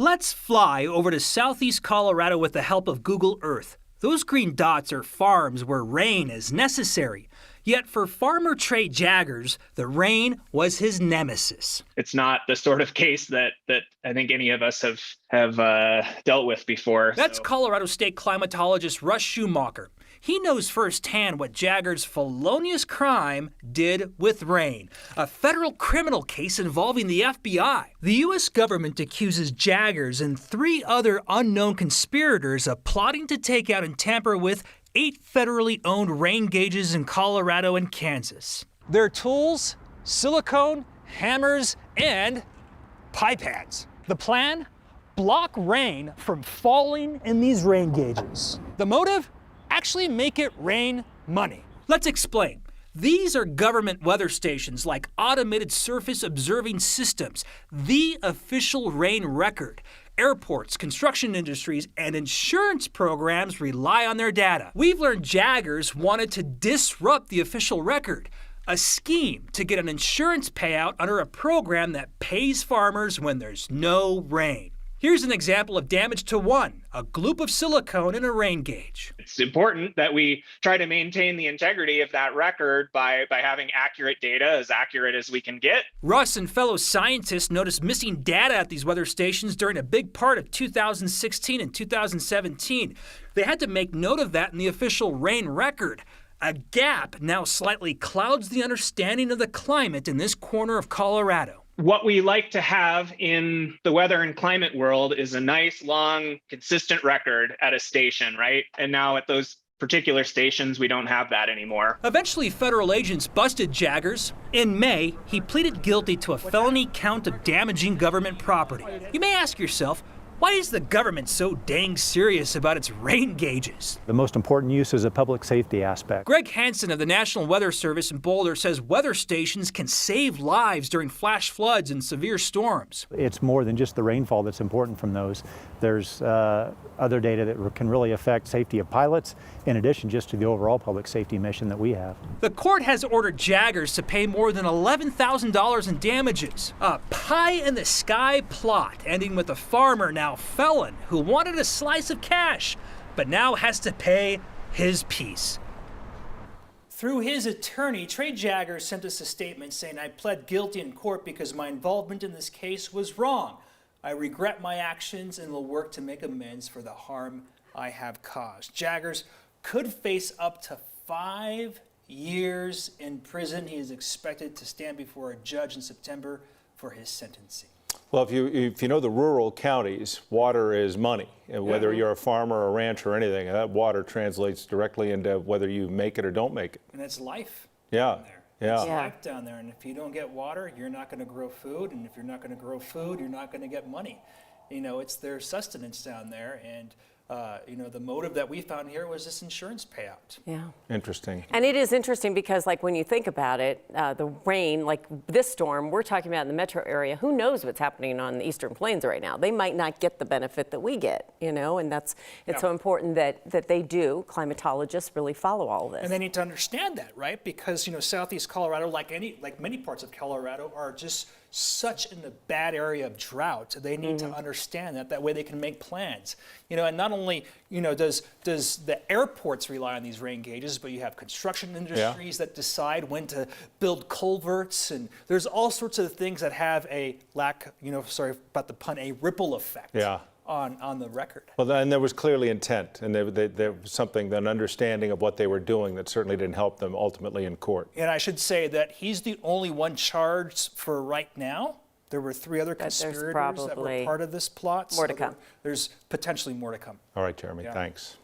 Let's fly over to southeast Colorado with the help of Google Earth. Those green dots are farms where rain is necessary. Yet for farmer Trey Jagers, the rain was his nemesis. It's not the sort of case that I think any of us have dealt with before. That's Colorado State climatologist Russ Schumacher. He knows firsthand what Jagers' felonious crime did with rain, a federal criminal case involving the FBI. The U.S. government accuses Jagers and 3 other unknown conspirators of plotting to take out and tamper with 8 federally owned rain gauges in Colorado and Kansas. Their tools, silicone, hammers, and pipettes. The plan? Block rain from falling in these rain gauges. The motive? Actually make it rain money. Let's explain. These are government weather stations like automated surface observing systems, the official rain record. Airports, construction industries, and insurance programs rely on their data. We've learned Jagers wanted to disrupt the official record, a scheme to get an insurance payout under a program that pays farmers when there's no rain. Here's an example of damage to one, a gloop of silicone in a rain gauge. It's important that we try to maintain the integrity of that record by having accurate data, as accurate as we can get. Russ and fellow scientists noticed missing data at these weather stations during a big part of 2016 and 2017. They had to make note of that in the official rain record. A gap now slightly clouds the understanding of the climate in this corner of Colorado. What we like to have in the weather and climate world is a nice, long, consistent record at a station, right? And now at those particular stations, we don't have that anymore. Eventually, federal agents busted Jagers. In May, he pleaded guilty to a felony count of damaging government property. You may ask yourself, why is the government so dang serious about its rain gauges? The most important use is a public safety aspect. Greg Hansen of the National Weather Service in Boulder says weather stations can save lives during flash floods and severe storms. It's more than just the rainfall that's important from those. There's other data that can really affect safety of pilots, in addition just to the overall public safety mission that we have. The court has ordered Jagers to pay more than $11,000 in damages. A pie-in-the-sky plot ending with a farmer now felon who wanted a slice of cash, but now has to pay his piece. Through his attorney, Trey Jagers sent us a statement saying, "I pled guilty in court because my involvement in this case was wrong. I regret my actions and will work to make amends for the harm I have caused." Jagers could face up to 5 years in prison. He is expected to stand before a judge in September for his sentencing. Well, if you know the rural counties, water is money. And whether you're a farmer or a rancher or anything, that water translates directly into whether you make it or don't make it. And it's life Yeah. down there. Yeah. It's life down there. And if you don't get water, you're not going to grow food. And if you're not going to grow food, you're not going to get money. You know, it's their sustenance down there. And you know, the motive that we found here was this insurance payout. Yeah. Interesting. And it is interesting because, like, when you think about it, the rain, like this storm we're talking about in the metro area, who knows what's happening on the Eastern Plains right now? They might not get the benefit that we get, you know, and it's so important that they do, climatologists really follow all of this. And they need to understand that, right? Because, you know, southeast Colorado, like many parts of Colorado, are just such in the bad area of drought. They need to understand that. That way they can make plans. You know, and not only, you know, does the airports rely on these rain gauges, but you have construction industries that decide when to build culverts, and there's all sorts of things that have a sorry about the pun, a ripple effect. On the record. Well, then there was clearly intent, and there was something, an understanding of what they were doing that certainly didn't help them ultimately in court. And I should say that he's the only one charged for right now. There were 3 other conspirators that were part of this plot. More to come. There's potentially more to come. All right, Jeremy, thanks.